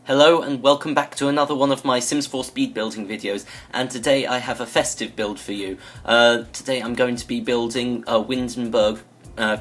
Hello and welcome back to another one of my Sims 4 speed building videos, and today I have a festive build for you. Today I'm going to be building a Windenburg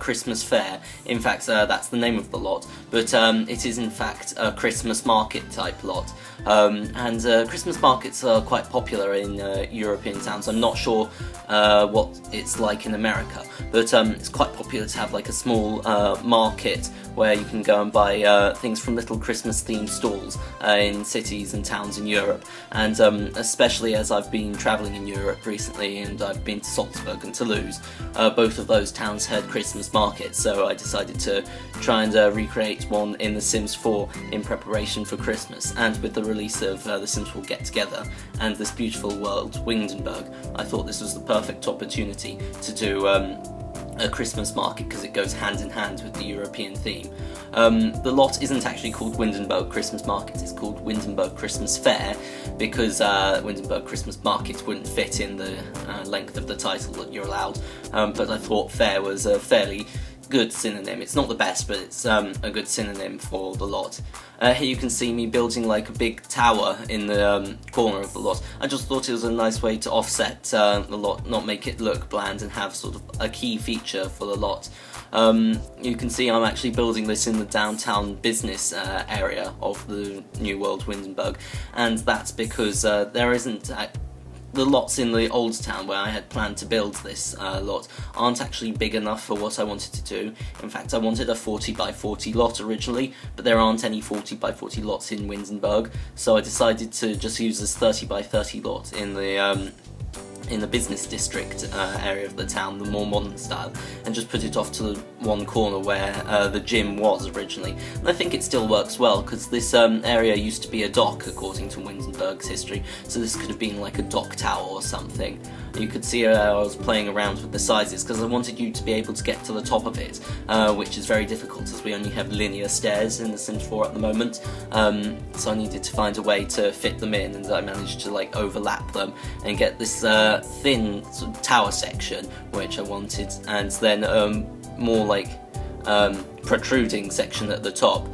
Christmas fair. In fact, that's the name of the lot, but it is in fact a Christmas market type lot. Christmas markets are quite popular in European towns. I'm not sure what it's like in America, but it's quite popular to have like a small market where you can go and buy things from little Christmas themed stalls in cities and towns in Europe. And especially as I've been travelling in Europe recently, and I've been to Salzburg and Toulouse, both of those towns had Christmas markets, so I decided to try and recreate one in The Sims 4 in preparation for Christmas. And with the release of The Sims 4 Get Together and this beautiful world, Windenburg, I thought this was the perfect opportunity to do a Christmas market, because it goes hand in hand with the European theme. The lot isn't actually called Windenburg Christmas Market, it's called Windenburg Christmas Fair, because Windenburg Christmas Market wouldn't fit in the length of the title that you're allowed, but I thought fair was a fairly good synonym. It's not the best, but it's a good synonym for the lot. Here you can see me building like a big tower in the corner of the lot. I just thought it was a nice way to offset the lot, not make it look bland, and have sort of a key feature for the lot. You can see I'm actually building this in the downtown business area of the New World Windenburg, and that's because there isn't the lots in the old town where I had planned to build this lot aren't actually big enough for what I wanted to do. In fact, I wanted a 40 by 40 lot originally, but there aren't any 40 by 40 lots in Windenburg, so I decided to just use this 30 by 30 lot in the business district area of the town, the more modern style, and just put it off to the one corner where the gym was originally. And I think it still works well, because this area used to be a dock according to Windenburg's history, so this could have been like a dock tower or something. You could see I was playing around with the sizes, because I wanted you to be able to get to the top of it, which is very difficult as we only have linear stairs in The Sims 4 at the moment, so I needed to find a way to fit them in, and I managed to like overlap them and get this thin sort of tower section which I wanted, and then more like protruding section at the top,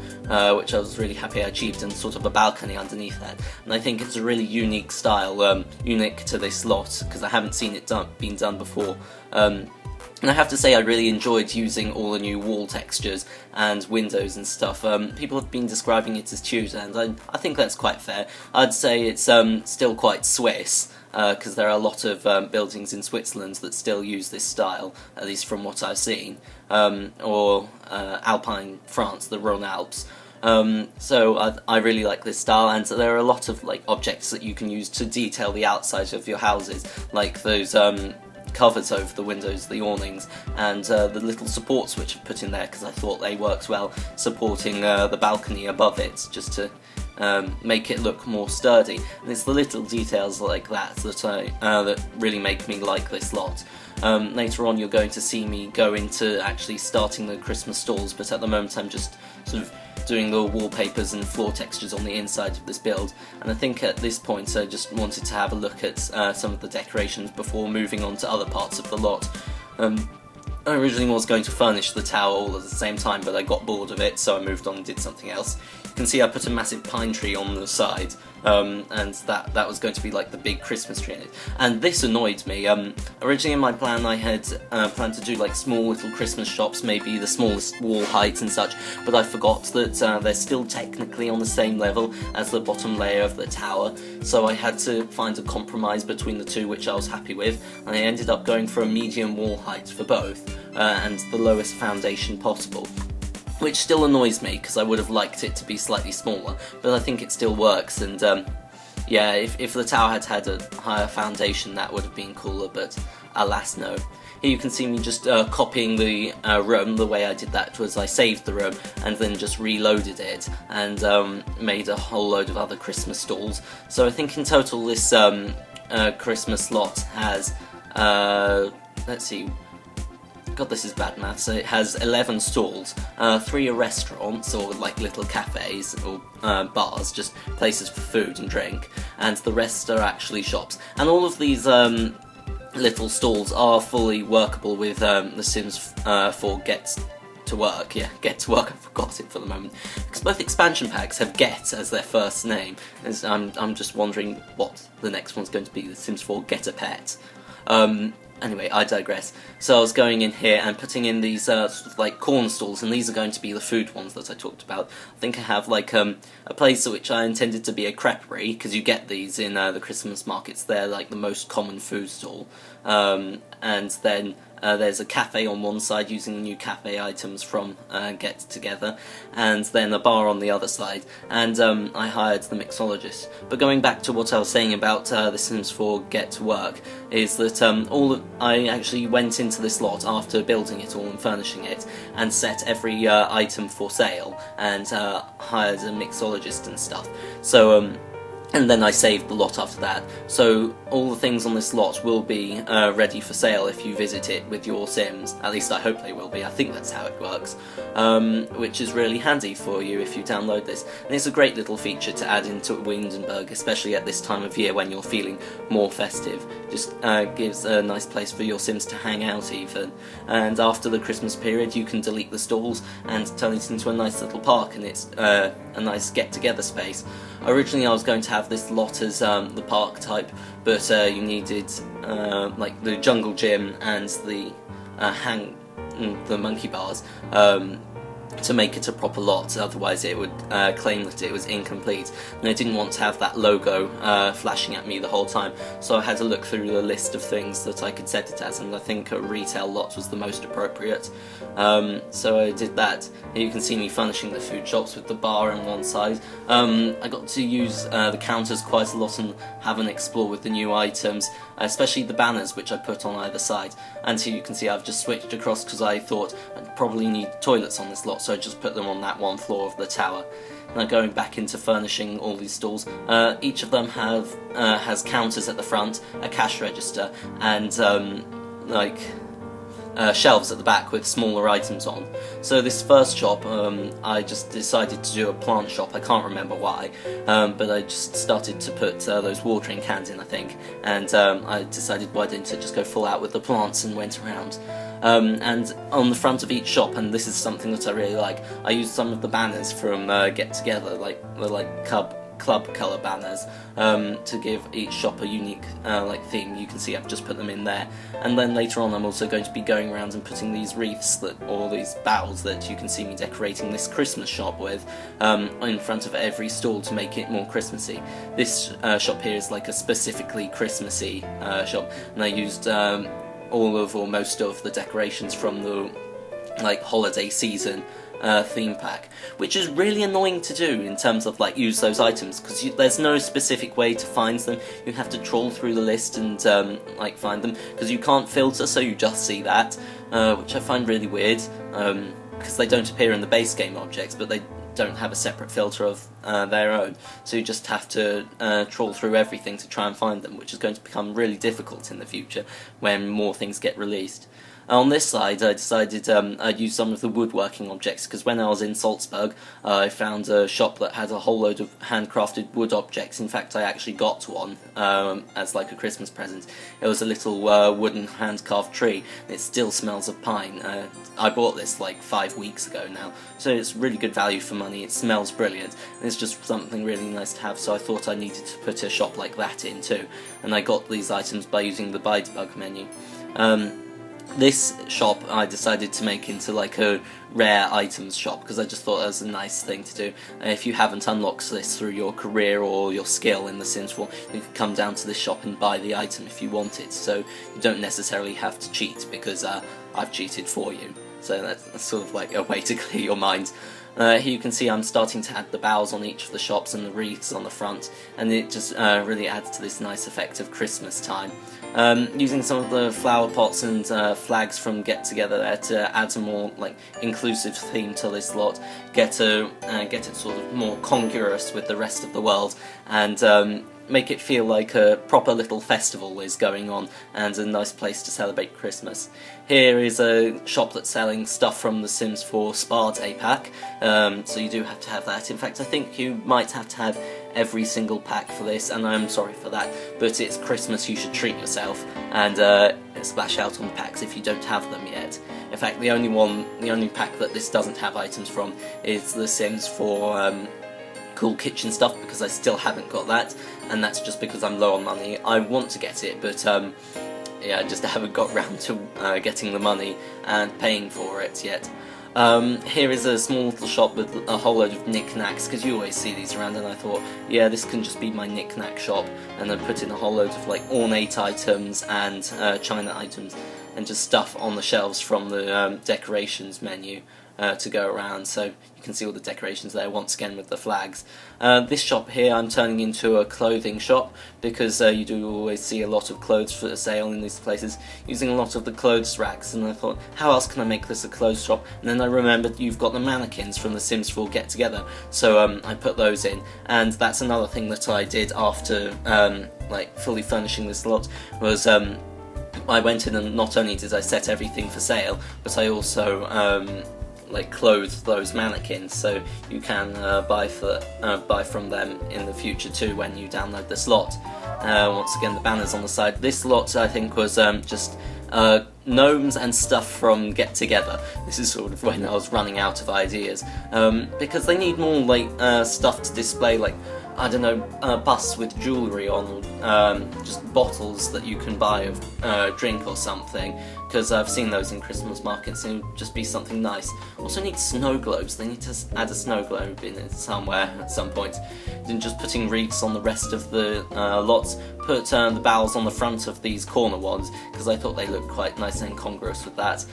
which I was really happy I achieved, and sort of a balcony underneath that. And I think it's a really unique style, unique to this lot, because I haven't seen it being done before. And I have to say I really enjoyed using all the new wall textures and windows and stuff. People have been describing it as Tudor, and I think that's quite fair. I'd say it's still quite Swiss, because there are a lot of buildings in Switzerland that still use this style, at least from what I've seen, or Alpine France, the Rhone Alps. So I really like this style, and there are a lot of like objects that you can use to detail the outside of your houses, like those covers over the windows, the awnings, and the little supports which I've put in there, because I thought they worked well, supporting the balcony above it, just to make it look more sturdy. And it's the little details like that that really make me like this lot. Later on you're going to see me go into actually starting the Christmas stalls, but at the moment I'm just sort of doing the wallpapers and floor textures on the inside of this build, and I think at this point I just wanted to have a look at some of the decorations before moving on to other parts of the lot. I originally was going to furnish the tower all at the same time, but I got bored of it, so I moved on and did something else. You can see I put a massive pine tree on the side, and that was going to be like the big Christmas tree in it. And this annoyed me. Originally in my plan I had planned to do like small little Christmas shops, maybe the smallest wall height and such, but I forgot that they're still technically on the same level as the bottom layer of the tower, so I had to find a compromise between the two, which I was happy with, and I ended up going for a medium wall height for both, and the lowest foundation possible. Which still annoys me, because I would have liked it to be slightly smaller, but I think it still works, and yeah, if the tower had had a higher foundation that would have been cooler, but alas no. Here you can see me just copying the room. The way I did that was I saved the room and then just reloaded it, and made a whole load of other Christmas stalls. So I think in total this Christmas lot has, let's see, God, this is bad maths. So it has 11 stalls, 3 are restaurants, or like little cafes, or bars, just places for food and drink, and the rest are actually shops. And all of these little stalls are fully workable with The Sims 4 Get to work. Yeah, get to work. I forgot it for the moment because both expansion packs have get as their first name. As I'm just wondering what the next one's going to be. The Sims 4 Get a Pet. Anyway, I digress. So I was going in here and putting in these sort of like corn stalls, and these are going to be the food ones that I talked about. I think I have like a place which I intended to be a creperie, because you get these in the Christmas markets. They're like the most common food stall. And then there's a cafe on one side using new cafe items from Get Together, and then a bar on the other side, and I hired the mixologist. But going back to what I was saying about the Sims 4 Get to Work, is that I actually went into this lot after building it all and furnishing it, and set every item for sale, and hired a mixologist and stuff. So and then I saved the lot after that. So all the things on this lot will be ready for sale if you visit it with your Sims. At least I hope they will be. I think that's how it works. Which is really handy for you if you download this. And it's a great little feature to add into Windenburg, especially at this time of year when you're feeling more festive. Just gives a nice place for your Sims to hang out even. And after the Christmas period you can delete the stalls and turn it into a nice little park, and it's a nice get-together space. Originally I was going to have this lot as the park type, but you needed like the jungle gym and the monkey bars to make it a proper lot, otherwise it would claim that it was incomplete, and I didn't want to have that logo flashing at me the whole time, so I had to look through the list of things that I could set it as, and I think a retail lot was the most appropriate. So I did that. Here you can see me furnishing the food shops with the bar on one side. I got to use the counters quite a lot and have an explore with the new items, especially the banners which I put on either side. And here you can see I've just switched across because I thought I'd probably need toilets on this lot, so I just put them on that one floor of the tower. Now going back into furnishing all these stalls, each of them has counters at the front, a cash register, and shelves at the back with smaller items on. So this first shop, I just decided to do a plant shop. I can't remember why, but I just started to put those watering cans in, I think, and I decided why didn't I just go full out with the plants, and went around. And on the front of each shop, and this is something that I really like, I used some of the banners from Get Together, like the club colour banners, to give each shop a unique theme. You can see I've just put them in there, and then later on I'm also going to be going around and putting these wreaths or these boughs that you can see me decorating this Christmas shop with in front of every stall to make it more Christmassy. This shop here is like a specifically Christmassy shop, and I used all of or most of the decorations from the holiday season theme pack, which is really annoying to do in terms of use those items, because there's no specific way to find them. You have to trawl through the list and find them, because you can't filter, so you just see that, which I find really weird, because they don't appear in the base game objects, but they don't have a separate filter of their own, so you just have to trawl through everything to try and find them, which is going to become really difficult in the future when more things get released. On this side, I decided I'd use some of the woodworking objects, because when I was in Salzburg, I found a shop that had a whole load of handcrafted wood objects. In fact, I actually got one as a Christmas present. It was a little wooden hand-carved tree. It still smells of pine. I bought this 5 weeks ago now, so it's really good value for money. It smells brilliant, and it's just something really nice to have, so I thought I needed to put a shop like that in too. And I got these items by using the buy debug menu. This shop I decided to make into a rare items shop, because I just thought that was a nice thing to do. If you haven't unlocked this through your career or your skill in The Sims 4, you can come down to this shop and buy the item if you want it, so you don't necessarily have to cheat, because I've cheated for you. So that's sort of a way to clear your mind. Here you can see I'm starting to add the boughs on each of the shops and the wreaths on the front, and it just really adds to this nice effect of Christmas time. Using some of the flower pots and flags from Get Together there to add a more inclusive theme to this lot, get it sort of more congruous with the rest of the world, and make it feel like a proper little festival is going on, and a nice place to celebrate Christmas. Here is a shop that's selling stuff from the Sims 4 Spa Day pack, so you do have to have that. In fact, I think you might have to have every single pack for this, and I'm sorry for that, but it's Christmas, you should treat yourself, and splash out on packs if you don't have them yet. In fact, the only pack that this doesn't have items from is The Sims for cool kitchen stuff, because I still haven't got that, and that's just because I'm low on money. I want to get it, but yeah, I just haven't got round to getting the money and paying for it yet. Here is a small little shop with a whole load of knickknacks, because you always see these around, and I thought, yeah, this can just be my knickknack shop, and then put in a whole load of like ornate items and china items, and just stuff on the shelves from the decorations menu to go around, so you can see all the decorations there once again with the flags. This shop here I'm turning into a clothing shop, because you do always see a lot of clothes for sale in these places, using a lot of the clothes racks, and I thought, how else can I make this a clothes shop? And then I remembered you've got the mannequins from the Sims 4 Get Together, so I put those in, and that's another thing that I did after like fully furnishing this lot, was I went in and not only did I set everything for sale, but I also like clothed those mannequins, so you can buy from them in the future too when you download this lot. Once again, the banners on the side. This lot I think was just gnomes and stuff from Get Together. This is sort of when I was running out of ideas, because they need more like stuff to display, like, I don't know, busts with jewellery on, just bottles that you can buy of drink or something, because I've seen those in Christmas markets, and it would just be something nice. Also need snow globes. They need to add a snow globe in it somewhere at some point. Then just putting wreaths on the rest of the lots. Put the barrels on the front of these corner ones, because I thought they looked quite nice and incongruous with that.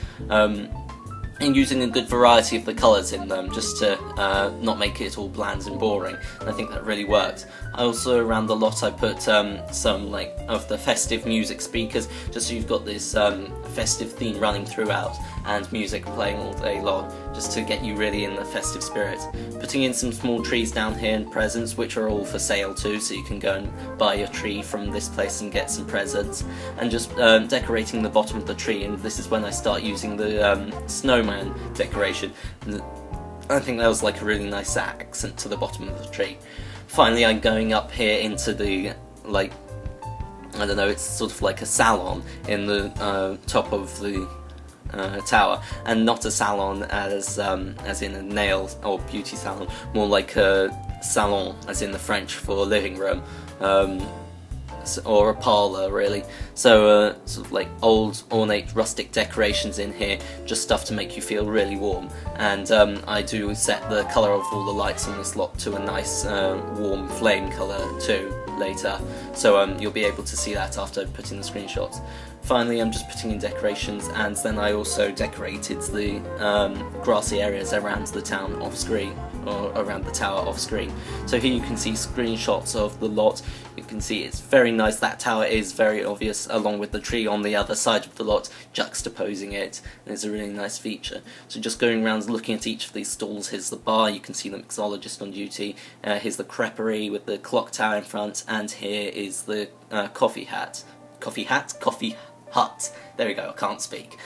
And using a good variety of the colours in them, just to not make it all bland and boring, and I think that really worked. I also, around the lot, I put some like of the festive music speakers, just so you've got this festive theme running throughout, and music playing all day long, just to get you really in the festive spirit. Putting in some small trees down here and presents, which are all for sale too, so you can go and buy a tree from this place and get some presents, and just decorating the bottom of the tree, and this is when I start using the snowman decoration. And I think that was like a really nice accent to the bottom of the tree. Finally, I'm going up here into the, like, I don't know, it's sort of like a salon in the top of the tower, and not a salon as in a nail or beauty salon, more like a salon as in the French for living room, or a parlour really. So sort of like old ornate rustic decorations in here, just stuff to make you feel really warm, and I do set the colour of all the lights on this lot to a nice warm flame colour too later, so you'll be able to see that after putting the screenshots. Finally, I'm just putting in decorations, and then I also decorated the grassy areas around the town off screen, or around the tower off screen. So here you can see screenshots of the lot. You can see it's very nice. That tower is very obvious, along with the tree on the other side of the lot, juxtaposing it, and it's a really nice feature. So just going around looking at each of these stalls. Here's the bar, you can see the mixologist on duty, here's the creperie with the clock tower in front, and here is the coffee hut. There we go, I can't speak.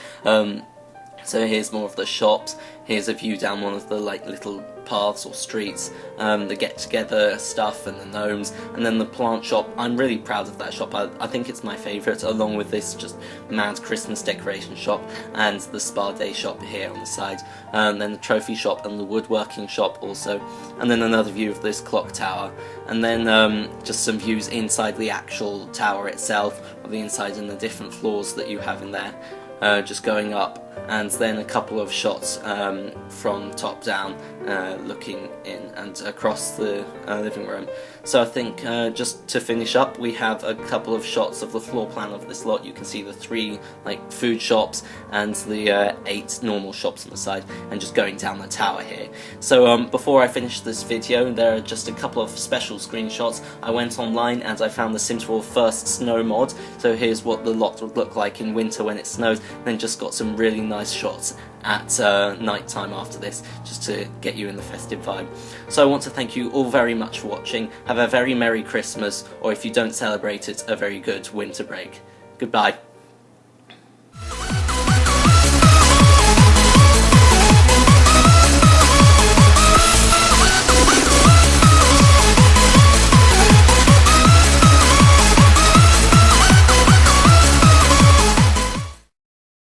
So here's more of the shops. Here's a view down one of the like little paths or streets, the get together stuff and the gnomes, and then the plant shop. I'm really proud of that shop. I think it's my favourite, along with this just mad Christmas decoration shop and the spa day shop here on the side, and then the trophy shop and the woodworking shop also, and then another view of this clock tower, and then just some views inside the actual tower itself, of the inside and the different floors that you have in there. Just going up, and then a couple of shots from top down, looking in and across the living room. So I think just to finish up, we have a couple of shots of the floor plan of this lot. You can see the 3 like food shops and the 8 normal shops on the side, and just going down the tower here. So before I finish this video, there are just a couple of special screenshots. I went online and I found the Sims 4 first snow mod, so here's what the lot would look like in winter when it snows, then just got some really nice shots at night time after this, just to get you in the festive vibe. So I want to thank you all very much for watching. Have a very Merry Christmas, or if you don't celebrate it, a very good winter break. Goodbye.